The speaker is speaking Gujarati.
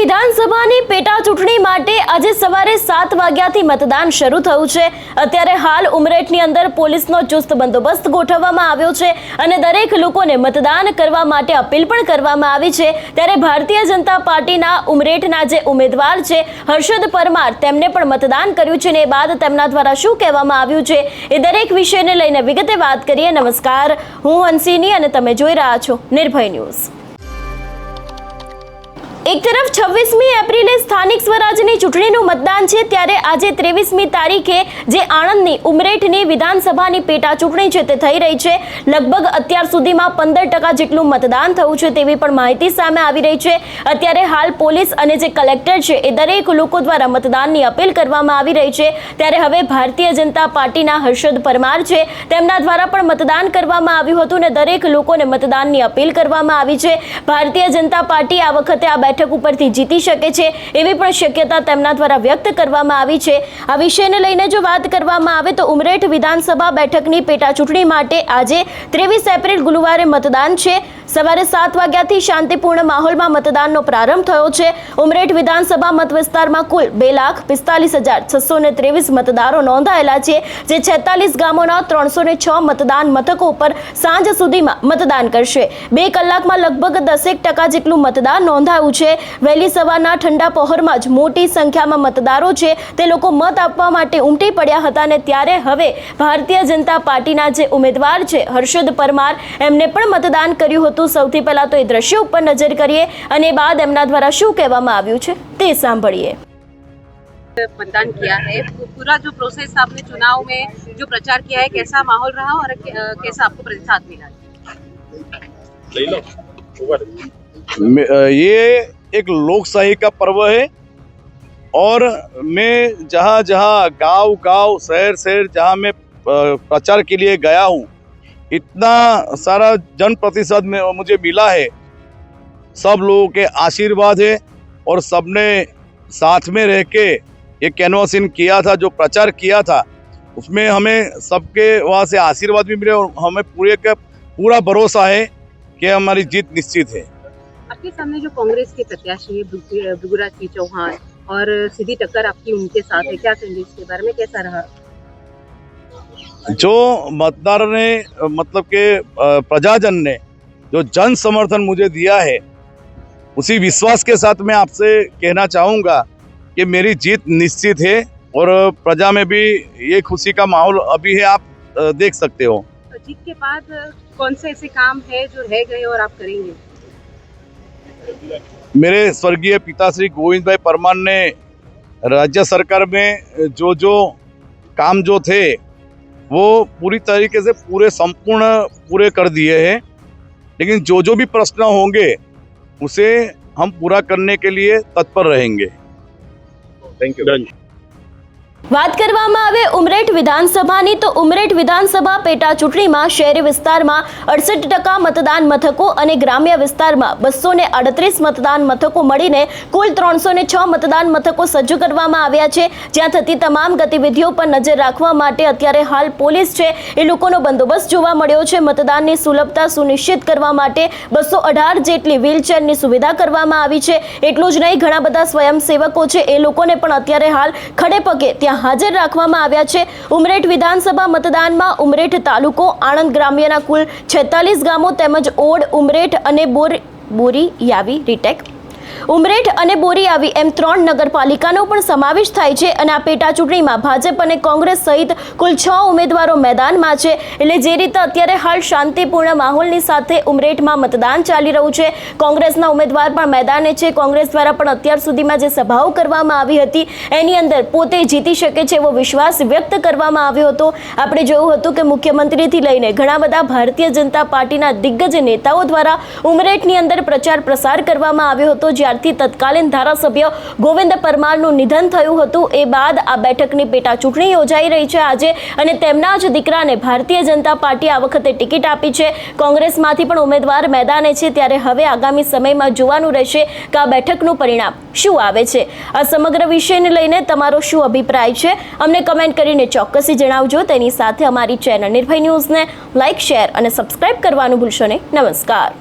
વિધાનસભાની પેટા ચૂંટણી માટે આજે સવારે 7 વાગ્યાથી મતદાન શરૂ થયું છે। અત્યારે હાલ ઉમરેઠની અંદર પોલીસનો ચુસ્ત બંદોબસ્ત ગોઠવવામાં આવ્યો છે અને દરેક લોકોને મતદાન કરવા માટે અપીલ પણ કરવામાં આવી છે। ત્યારે ભારતીય જનતા પાર્ટીના ઉમરેઠના જે ઉમેદવાર છે હર્ષદ પરમાર તેમને પણ મતદાન કર્યું છે ને બાદ તેમના દ્વારા શું કહેવામાં આવ્યું છે એ દરેક વિષયને લઈને વિગતે વાત કરીએ। નમસ્કાર, હું હંસિની અને તમે જોઈ રહ્યા છો નિર્ભય ન્યૂઝ। એક તરફ 26મી એપ્રિલે સ્થાનિક સ્વરાજની ચૂંટણીનું મતદાન છે, ત્યારે આજે 23મી તારીખે જે આણંદની ઉમરેઠની વિધાનસભાની પેટા ચૂંટણી છે તે થઈ રહી છે। લગભગ અત્યાર સુધીમાં 15% જેટલું મતદાન થયું છે તેવી પણ માહિતી સામે આવી રહી છે। અત્યારે હાલ પોલીસ અને જે કલેક્ટર છે એ દરેક લોકો દ્વારા મતદાનની અપીલ કરવામાં આવી રહી છે। ત્યારે હવે ભારતીય જનતા પાર્ટીના હર્ષદ પરમાર છે તેમના દ્વારા પણ મતદાન કરવામાં આવ્યું હતું અને દરેક લોકોને મતદાનની અપીલ કરવામાં આવી છે। ભારતીય જનતા પાર્ટી આ વખતે આ બેઠક ઉપરથી જીતી શકે છે એવી પણ શક્યતા તેમના દ્વારા વ્યક્ત કરવામાં આવી છે। આ વિષયને લઈને જો વાત કરવામાં આવે તો ઉમરેઠ વિધાનસભા બેઠકની પેટા ચૂંટણી માટે આજે 23 એપ્રિલ ગુરુવારે મતદાન છે। સવારે 7 વાગ્યાથી શાંતિપૂર્ણ માહોલમાં મતદાનનો પ્રારંભ થયો છે। ઉમરેઠ વિધાનસભા મત વિસ્તારમાં કુલ 2,45,623 મતદારો નોંધાયેલા છે, જે 46 ગામોના 306 મતદાન મથકો ઉપર સાંજ સુધીમાં મતદાન કરશે। 2 કલાકમાં લગભગ 10% જેટલું મતદાન નોંધાયું છે। વહેલી સવારના ઠંડા પહોરમાં જ મોટી સંખ્યામાં મતદારો છે તે લોકો મત આપવા માટે ઉમટી પડ્યા હતા અને ત્યારે હવે ભારતીય જનતા પાર્ટીના જે ઉમેદવાર છે હર્ષદ પરમાર એમને પણ મતદાન કર્યું હતું। સૌથી પહેલા તો એ દ્રશ્યો ઉપર નજર કરીએ અને બાદ એમના દ્વારા શું કહેવામાં આવ્યું છે તે સાંભળીએ। मतदान किया है, पूरा जो प्रोसेस आपने चुनाव में जो प्रचार किया है, कैसा माहौल रहा और कैसा आपको प्रतिसाद मिला? ये एक लोकशाही का पर्व है और मैं जहाँ जहाँ गांव गांव शहर शहर जहाँ मैं प्रचार के लिए गया हूँ, इतना सारा जन प्रतिशत में मुझे मिला है। सब लोगों के आशीर्वाद है और सबने साथ में रह के ये कैनवासिंग किया था, जो प्रचार किया था उसमें हमें सबके वहाँ से आशीर्वाद भी मिले और हमें पूरा भरोसा है कि हमारी जीत निश्चित है। आपके सामने जो कांग्रेस के प्रत्याशी है भृगुराज सिंह चौहान और सीधी टक्कर आपकी उनके साथ है, क्या कहेंगे इसके बारे में, कैसा रहा? जो मतदार ने मतलब के प्रजाजन ने जो जन समर्थन मुझे दिया है, उसी विश्वास के साथ मैं आपसे कहना चाहूँगा कि मेरी जीत निश्चित है और प्रजा में भी ये खुशी का माहौल अभी है, आप देख सकते हो। जीत के बाद कौन से ऐसे काम है जो रह गए और आप करेंगे? मेरे स्वर्गीय पिता श्री गोविंद भाई परमार ने राज्य सरकार में जो काम जो थे वो पूरी तरीके से संपूर्ण पूरे कर दिए हैं, लेकिन जो भी प्रश्न होंगे उसे हम पूरा करने के लिए तत्पर रहेंगे। Thank you. વાત કરવામાં આવે ઉમરેઠ વિધાનસભાની તો ઉમરેઠ વિધાનસભા પેટા ચૂંટણીમાં શહેરી વિસ્તારમાં 68% મતદાન મથકો અને ગ્રામ્ય વિસ્તારમાં 238 મતદાન મથકો મળીને કુલ 306 મતદાન મથકો સજ્જ કરવામાં આવ્યા છે, જ્યાં થતી તમામ ગતિવિધિઓ પર નજર રાખવા માટે અત્યારે હાલ પોલીસ છે એ લોકોનો બંદોબસ્ત જોવા મળ્યો છે। મતદાનની સુલભતા સુનિશ્ચિત કરવા માટે 218 જેટલી વ્હીલચેરની સુવિધા કરવામાં આવી છે। એટલું જ નહીં, ઘણા બધા સ્વયંસેવકો છે એ લોકોને પણ અત્યારે હાલ ખડે પગે ત્યાં હાજર રાખવામાં આવ્યા છે। ઉમરેઠ વિધાનસભા મતદાનમાં ઉમરેઠ તાલુકો, આણંદ ગ્રામ્યના કુલ 46 ગામો તેમજ ઓડ, ઉમરેઠ અને બોરીયાવી રીટેક, ઉમરેઠ અને બોરીયાવી એમ 3 નગરપાલિકાનો પણ સમાવેશ થાય છે અને આ પેટા ચૂંટણીમાં ભાજપ અને કોંગ્રેસ સહિત કુલ 6 ઉમેદવારો મેદાનમાં છે। એટલે જે રીતે અત્યારે હાલ શાંતિપૂર્ણ માહોલની સાથે ઉમરેઠમાં મતદાન ચાલી રહ્યું છે, કોંગ્રેસના ઉમેદવાર પણ મેદાને છે। કોંગ્રેસ દ્વારા પણ અત્યાર સુધીમાં જે સભાઓ કરવામાં આવી હતી એની અંદર પોતે જીતી શકે છે એવો વિશ્વાસ વ્યક્ત કરવામાં આવ્યો હતો। આપણે જોયું હતું કે મુખ્યમંત્રીથી લઈને ઘણા બધા ભારતીય જનતા પાર્ટીના દિગ્ગજ નેતાઓ દ્વારા ઉમરેઠની અંદર પ્રચાર પ્રસાર કરવામાં આવ્યો હતો। જ્યારથી તત્કાલીન ધારાસભ્ય ગોવિંદ પરમારનું નિધન થયું હતું એ બાદ આ બેઠકની પેટા ચૂંટણી યોજાઈ રહી છે આજે અને તેમના જ દીકરાને ભારતીય જનતા પાર્ટી આ વખતે ટિકિટ આપી છે। કોંગ્રેસમાંથી પણ ઉમેદવાર મેદાને છે, ત્યારે હવે આગામી સમયમાં જોવાનું રહેશે કે આ બેઠકનું પરિણામ શું આવે છે। આ સમગ્ર વિષયને લઈને તમારો શું અભિપ્રાય છે અમને કમેન્ટ કરીને ચોક્કસથી જણાવજો। તેની સાથે અમારી ચેનલ નિર્ભય ન્યૂઝને લાઇક, શેર અને સબસ્ક્રાઇબ કરવાનું ભૂલશો નહીં। નમસ્કાર।